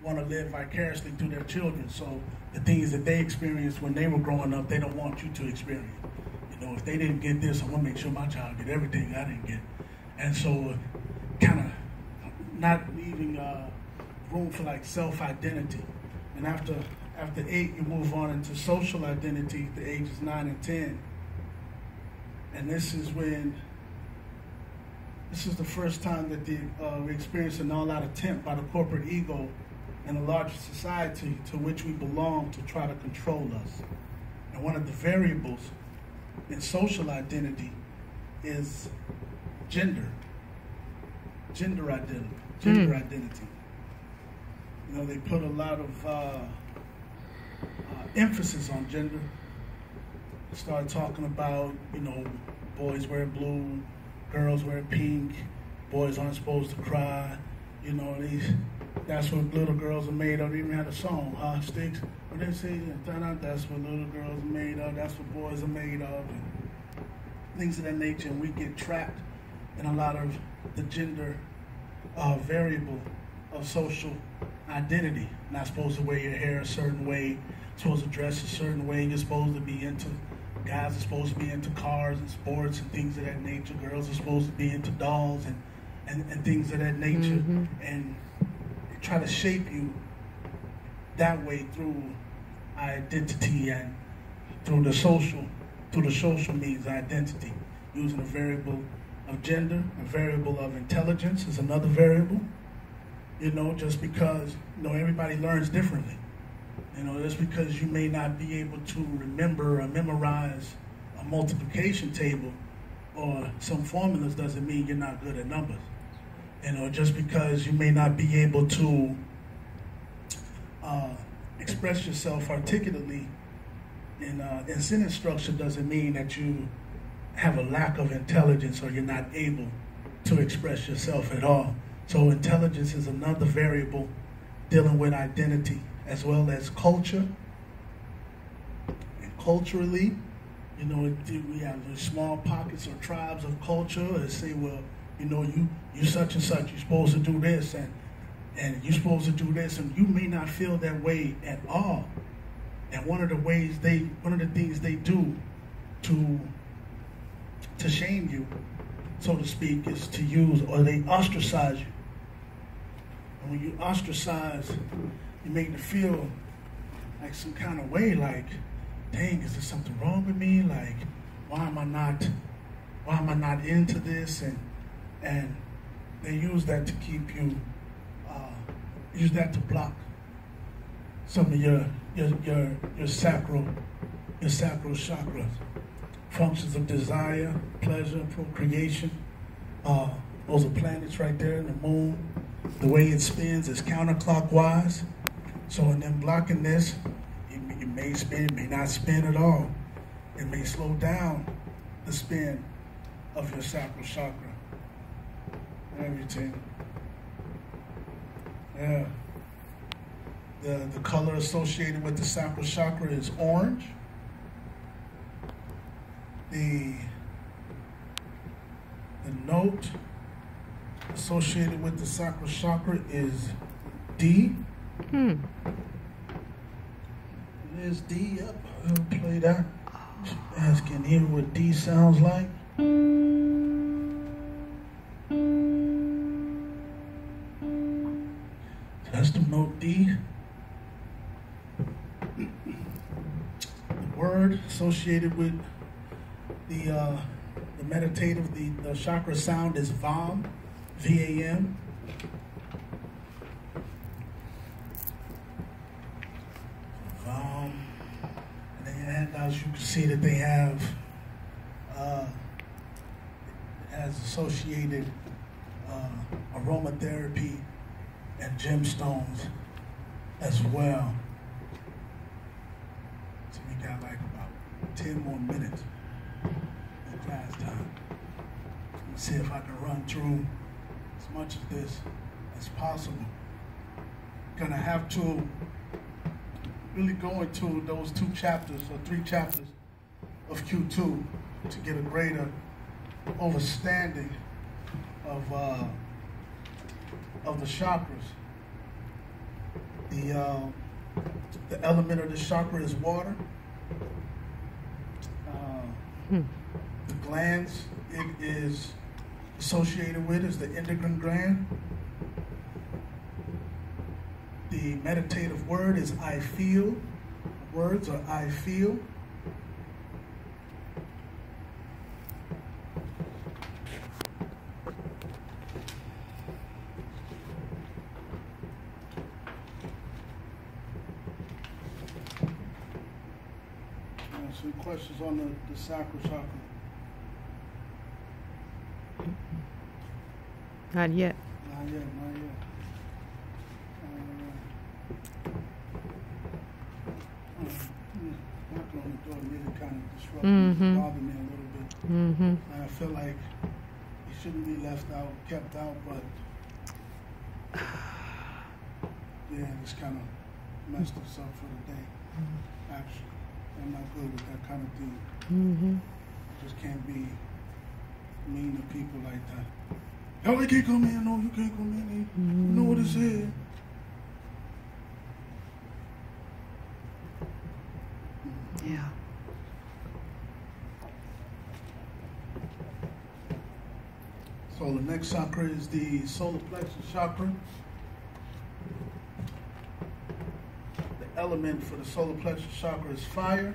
want to live vicariously through their children. So the things that they experienced when they were growing up, they don't want you to experience. You know, if they didn't get this, I want to make sure my child get everything I didn't get. And so kind of not leaving room for like self-identity. And after 8, you move on into social identity, the ages 9 and 10. And this is the first time that we experience an all-out attempt by the corporate ego and the larger society to which we belong to try to control us. And one of the variables in social identity is gender identity. You know, they put a lot of emphasis on gender. They started talking about, you know, boys wear blue, girls wear pink, boys aren't supposed to cry. You know, that's what little girls are made of. They even had a song, Sticks. What they say, that's what little girls are made of, that's what boys are made of, and things of that nature. And we get trapped in a lot of the gender variable of social identity. Not supposed to wear your hair a certain way, supposed to dress a certain way, you're supposed to be into, guys are supposed to be into cars and sports and things of that nature, girls are supposed to be into dolls and things of that nature, mm-hmm. and try to shape you that way through identity and through the social means identity, using a variable of gender, a variable of intelligence is another variable. You know, just because, you know, everybody learns differently. You know, just because you may not be able to remember or memorize a multiplication table or some formulas doesn't mean you're not good at numbers. You know, just because you may not be able to express yourself articulately in sentence structure doesn't mean that you have a lack of intelligence or you're not able to express yourself at all. So intelligence is another variable dealing with identity, as well as culture. And culturally, you know, we have these small pockets or tribes of culture that say, well, you know, you such and such, you're supposed to do this, and you're supposed to do this, and you may not feel that way at all. And one of the things they do to shame you, so to speak, is to use, or they ostracize you. And when you ostracize, you make them feel like some kind of way, like, dang, is there something wrong with me? Like, why am I not into this? And they use that to keep you, use that to block some of your sacral chakras, functions of desire, pleasure, procreation. Those are planets right there in the moon. The way it spins is counterclockwise. So in them blocking this, it may spin, it may not spin at all. It may slow down the spin of your sacral chakra. Everything. Yeah. The color associated with the sacral chakra is orange. The note associated with the sacral chakra is D. There's D up. I'll play that. You guys can hear what D sounds like. So that's the note D. The word associated with the meditative, the chakra sound is VAM, V-A-M. VAM. And then handouts, you can see that they have has associated aromatherapy and gemstones as well. So we got like about 10 more minutes of class time. Let me see if I can run through as much of this as possible. Gonna have to really go into those 2 chapters or 3 chapters of Q2 to get a greater understanding of the chakras. The element of the chakra is water. The glands it is associated with is the endocrine gland. The meditative word is I feel. Words are I feel. Some questions on the sacral chakra? Not yet. Not yet, not yet. Knocking on the door really kind of disrupted me, bothered me a little bit. And I feel like it shouldn't be left out, kept out, but yeah, it's kind of messed us up for the day. Actually, I'm not good with that kind of thing. I just can't be mean to people like that. Oh, you can't come in. No, you can't come in. You know what it is. Yeah. So the next chakra is the solar plexus chakra. The element for the solar plexus chakra is fire.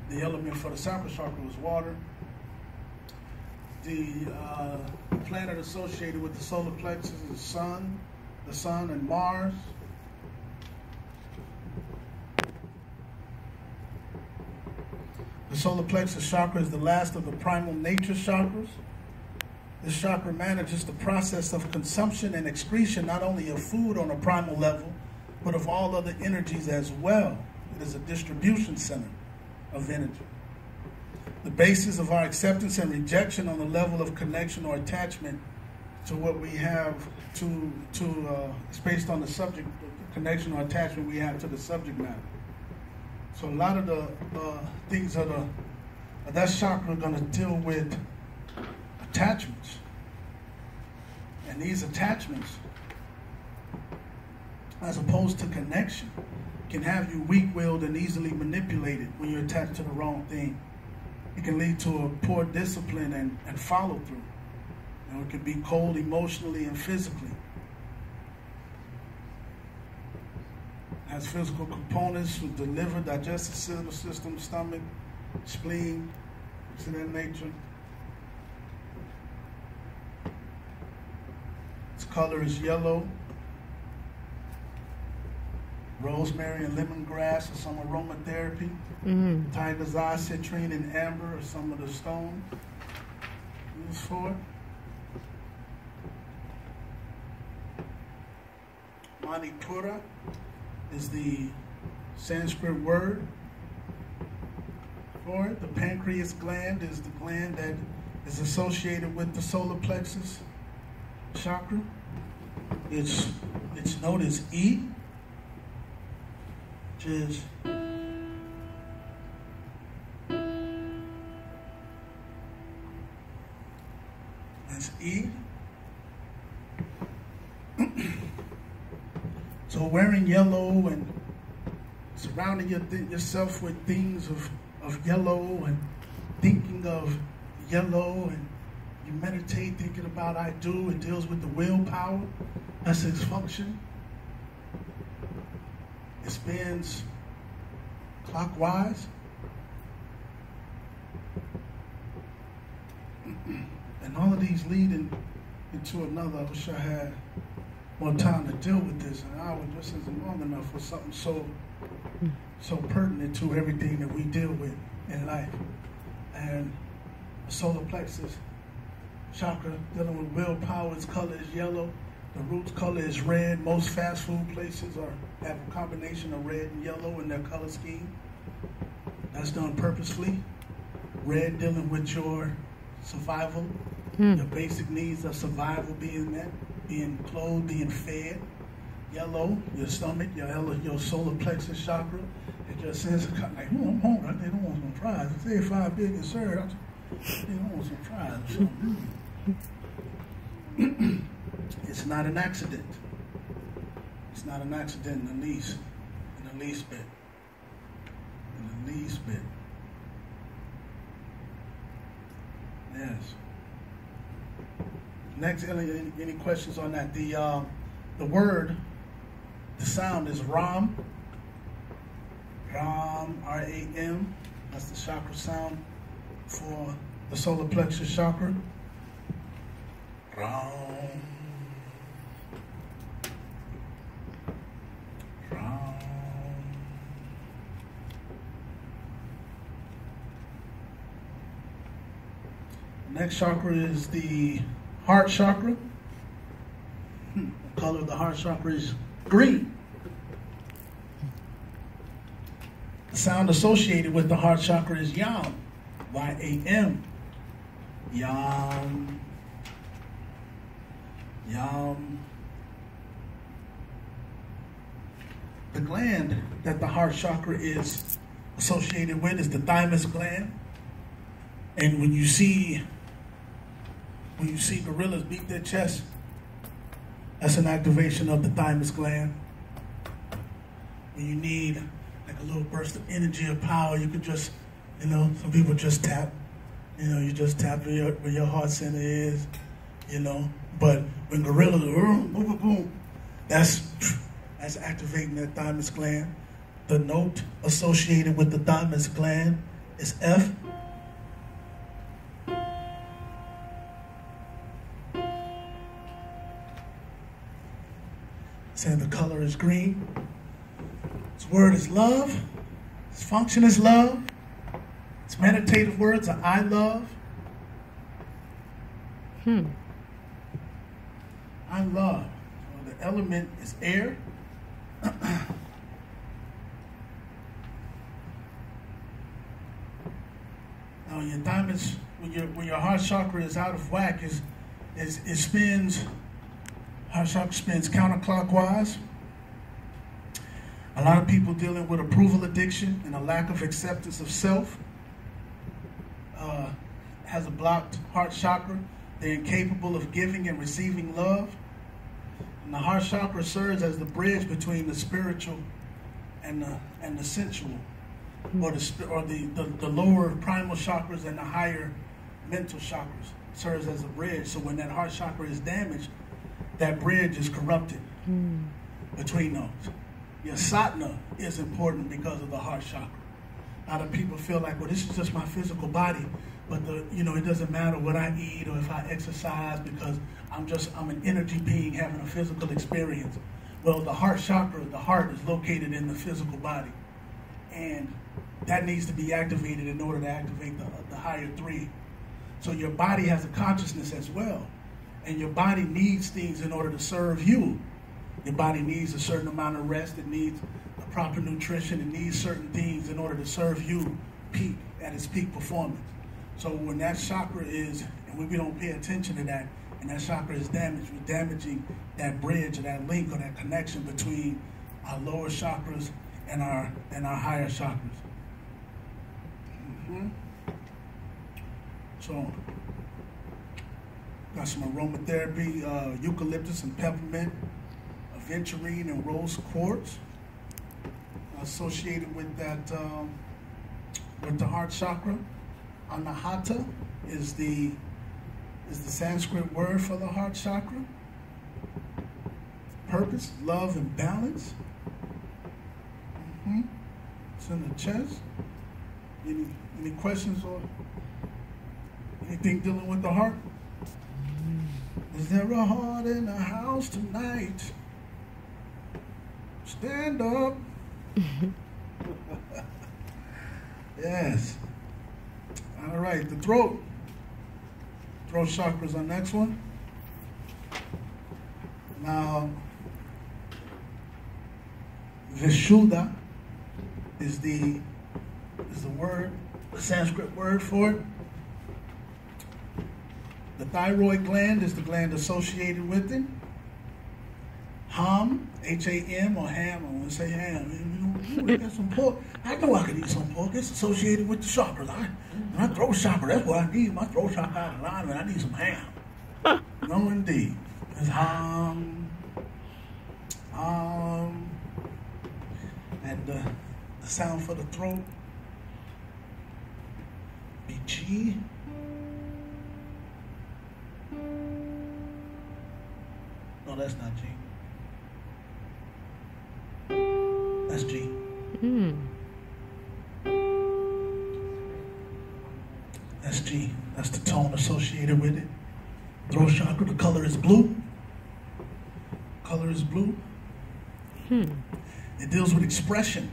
The element for the sacral chakra is water. The planet associated with the solar plexus is the sun and Mars. The solar plexus chakra is the last of the primal nature chakras. This chakra manages the process of consumption and excretion not only of food on a primal level, but of all other energies as well. It is a distribution center of energy. The basis of our acceptance and rejection on the level of connection or attachment to what we have it's based on the subject, the connection or attachment we have to the subject matter. So a lot of the things that chakra are going to deal with attachments. And these attachments, as opposed to connection, can have you weak-willed and easily manipulated when you're attached to the wrong thing. It can lead to a poor discipline and follow-through. You know, it can be cold emotionally and physically. It has physical components with the liver, digestive system, stomach, spleen, things of that nature. Its color is yellow. Rosemary and lemongrass are some aromatherapy. Tiger's eye, citrine, and amber are some of the stone used for it. Manipura is the Sanskrit word for it. The pancreas gland is the gland that is associated with the solar plexus chakra. Its note is E, which is that's E. So wearing yellow and surrounding yourself with things of yellow and thinking of yellow, and you meditate thinking about I do. It deals with the willpower. That's its function. It spins clockwise. And all of these lead into another. I wish I had more time to deal with this. An hour just isn't long enough for something so pertinent to everything that we deal with in life. And the solar plexus chakra dealing with willpower, its color is yellow. The root's color is red. Most fast food places have a combination of red and yellow in their color scheme. That's done purposefully. Red dealing with your survival, your basic needs of survival being met, being clothed, being fed. Yellow, your stomach, your solar plexus chakra. It just says, like, oh, I'm hungry. They don't want some fries. If they 5 big and served, they don't want some fries. It's not an accident. It's not an accident in the least. In the least bit. In the least bit. Yes. Next, any questions on that? The word, the sound is Ram. Ram, R-A-M. That's the chakra sound for the solar plexus chakra. Ram. Ram. Next chakra is the heart chakra. The color of the heart chakra is green. The sound associated with the heart chakra is Yam. Y-A-M. Yam. Yam. The gland that the heart chakra is associated with is the thymus gland. And when you see gorillas beat their chest, that's an activation of the thymus gland. When you need like a little burst of energy or power, you could just, some people just tap. You just tap where your heart center is, But when gorillas, boom, boom, boom, that's activating that thymus gland. The note associated with the thymus gland is F. Saying the color is green. Its word is love. Its function is love. Its meditative words are I love. I love. So the element is air. Now your thymus, when your heart chakra is out of whack, it spins. Heart chakra spins counterclockwise. A lot of people dealing with approval addiction and a lack of acceptance of self has a blocked heart chakra. They're incapable of giving and receiving love. And the heart chakra serves as the bridge between the spiritual and the sensual, or the lower primal chakras and the higher mental chakras. Serves as a bridge. So when that heart chakra is damaged, that bridge is corrupted between those. Your satna is important because of the heart chakra. A lot of people feel like, well, this is just my physical body, but it doesn't matter what I eat or if I exercise because I'm an energy being having a physical experience. Well, the heart chakra, the heart is located in the physical body, and that needs to be activated in order to activate the higher three. So your body has a consciousness as well, and your body needs things in order to serve you. Your body needs a certain amount of rest. It needs a proper nutrition. It needs certain things in order to serve you at its peak performance. So when that chakra is, and when we don't pay attention to that, and that chakra is damaged, we're damaging that bridge or that link or that connection between our lower chakras and our higher chakras. So, got some aromatherapy, eucalyptus and peppermint, aventurine and rose quartz associated with that, with the heart chakra. Anahata is the Sanskrit word for the heart chakra. Purpose, love, and balance. It's in the chest. Any questions or anything dealing with the heart? Is there a heart in the house tonight? Stand up. Yes. All right, the throat. Throat chakra is our next one. Now, Vishuddha is the word, the Sanskrit word for it. The thyroid gland is the gland associated with it. Ham, H-A-M, or ham, I want to say ham. You got some pork. I know I could eat some pork. It's associated with the chakras. My throat chakra, that's what I need. My throat chakra out of alignment. I need some ham. No, indeed. It's ham. The sound for the throat be G. No, that's not G. That's G. That's G. That's the tone associated with it. Throat chakra, the color is blue. Color is blue. It deals with expression.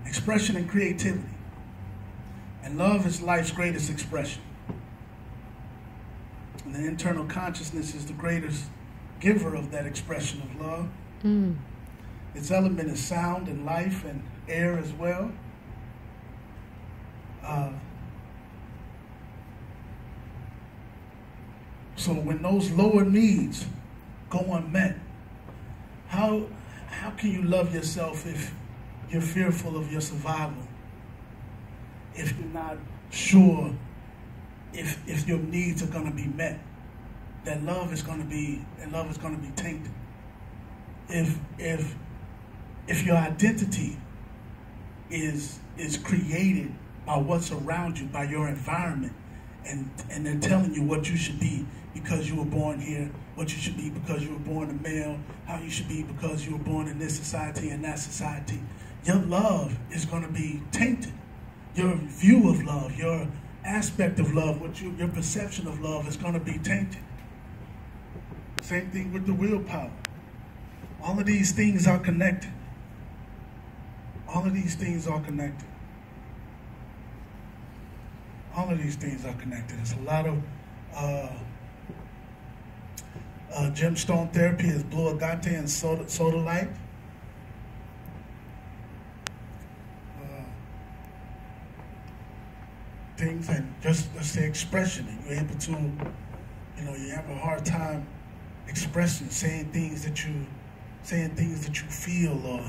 Expression and creativity. And love is life's greatest expression. And the internal consciousness is the greatest giver of that expression of love. Its element is sound and life and air as well. So when those lower needs go unmet, how can you love yourself if you're fearful of your survival? If you're not sure if your needs are going to be met, that love is going to be tainted. If your identity is created by what's around you, by your environment, and they're telling you what you should be because you were born here, what you should be because you were born a male, how you should be because you were born in this society and that society, your love is going to be tainted. Your view of love, your aspect of love, your perception of love is going to be tainted. Same thing with the willpower. All of these things are connected. All of these things are connected. All of these things are connected. There's a lot of gemstone therapy is blue agate and soda light. Things and just the expression. You're able to, you have a hard time expressing, saying things that you feel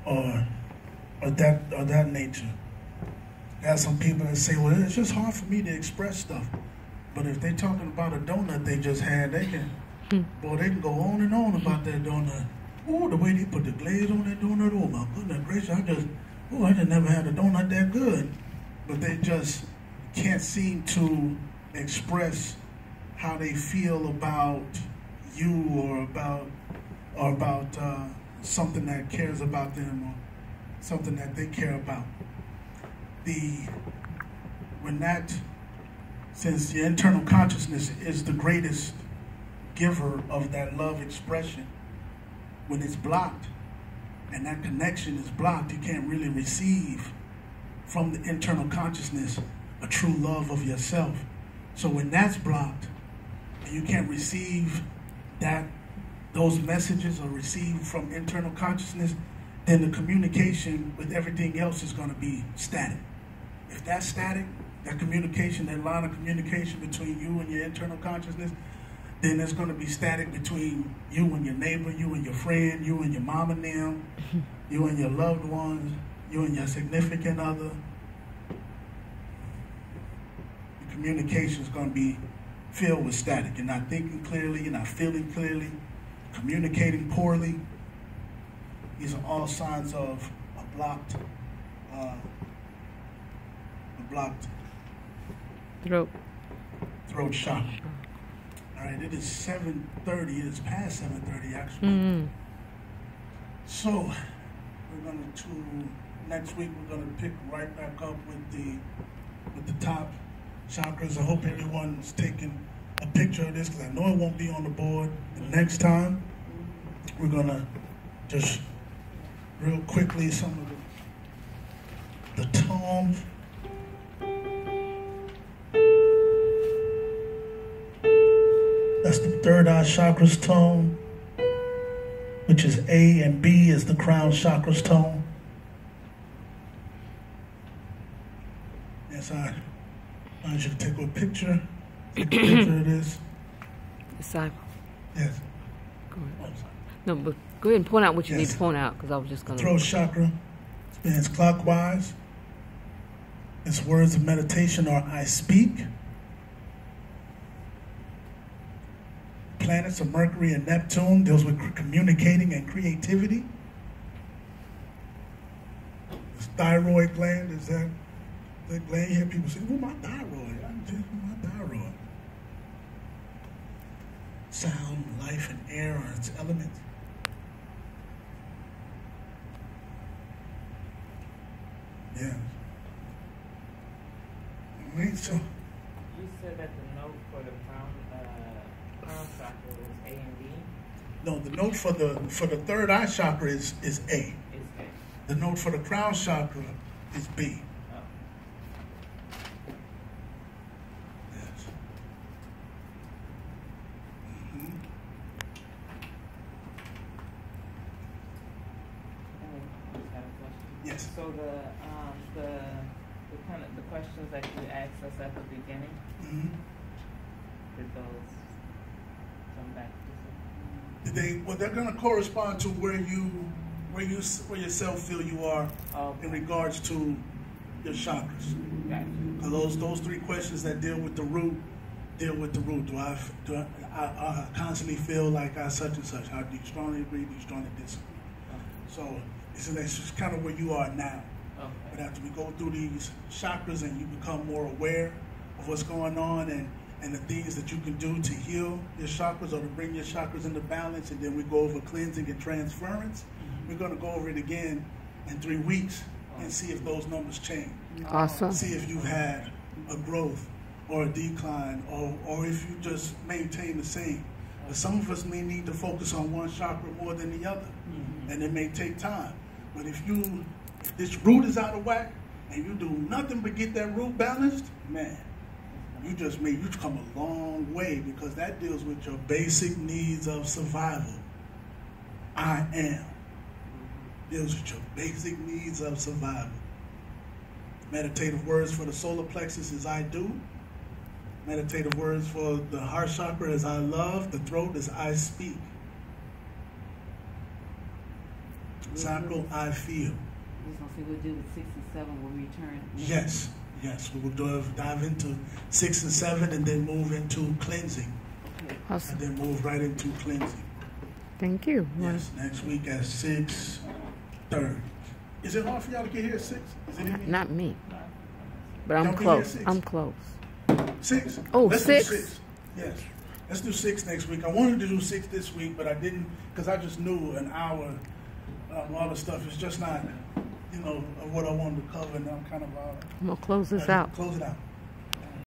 or that nature. Got some people that say, well, it's just hard for me to express stuff. But if they're talking about a donut they just had, they can go on and on about that donut. Oh, the way they put the glaze on that donut, oh my goodness gracious, I just never had a donut that good. But they just can't seem to express how they feel about you or about something that cares about them or something that they care about. Since your internal consciousness is the greatest giver of that love expression, when it's blocked and that connection is blocked, you can't really receive from the internal consciousness a true love of yourself. So when that's blocked and you can't receive those messages or receive from internal consciousness, then the communication with everything else is going to be static. If that's static, that communication, that line of communication between you and your internal consciousness, then there's going to be static between you and your neighbor, you and your friend, you and your mom and them, you and your loved ones, you and your significant other. The communication is going to be filled with static. You're not thinking clearly, you're not feeling clearly, communicating poorly. These are all signs of a blocked throat chakra. All right, it is 7:30. It is past 7:30 actually. So we're going to next week we're going to pick right back up with the top chakras. I hope everyone's taking a picture of this because I know it won't be on the board the next time. We're going to just real quickly some of the tone. That's the third eye chakra's tone, which is A, and B is the crown chakra's tone. Yes, I want you to take a picture. Take a picture of this. Side. Yes. Go ahead. No, but go ahead and point out what you need to point out, because I was just going to. Throat chakra spins clockwise. Its words of meditation are I speak. Planets of Mercury and Neptune deals with communicating and creativity. thyroid gland, is that the gland? You hear people say, well, my thyroid. I'm just my thyroid. Sound, life, and air are its elements. Yeah. Right, so. You said that the note for the crown chakra was A and B? No, the note for the third eye chakra is A. Is A. The note for the crown chakra is B. Oh. Yes. Mm-hmm. I just had a question. Yes. So the kind of the questions that you asked us at the beginning, Mm-hmm. did those come back to Did they? Well, they're going to correspond to where yourself feel you are in regards to your chakras. Gotcha. Those three questions that deal with the root. Do I constantly feel like I such and such? How do you strongly agree? Do you strongly disagree? So that's just kind of where you are now. Okay. But after we go through these chakras and you become more aware of what's going on and the things that you can do to heal your chakras or to bring your chakras into balance, and then we go over cleansing and transference, we're going to go over it again in 3 weeks and see if those numbers change. Awesome. See if you've had a growth or a decline or if you just maintain the same. But some of us may need to focus on one chakra more than the other, and it may take time. But if this root is out of whack and you do nothing but get that root balanced, man, you come a long way, because that deals with your basic needs of survival. I am. Deals with your basic needs of survival. Meditative words for the solar plexus is I do. Meditative words for the heart chakra is I love. The throat is I speak. Sacral, I feel. We'll do the 6 and 7 when we return. Yes, we will dive into 6 and 7 and then move into cleansing. Awesome. And then move right into cleansing. Thank you. Yes, next week at 6:30. Is it hard for y'all to get here at 6? Is it easy? Not me. But I'm Y'all be close. here at 6? I'm close. 6? Oh, Let's 6? do 6. Yes. Let's do 6 next week. I wanted to do 6 this week, but I didn't, because I just knew an hour, all the stuff is just not, of what I wanted to cover, and I'm kind of I'm going to close this out. Close it out.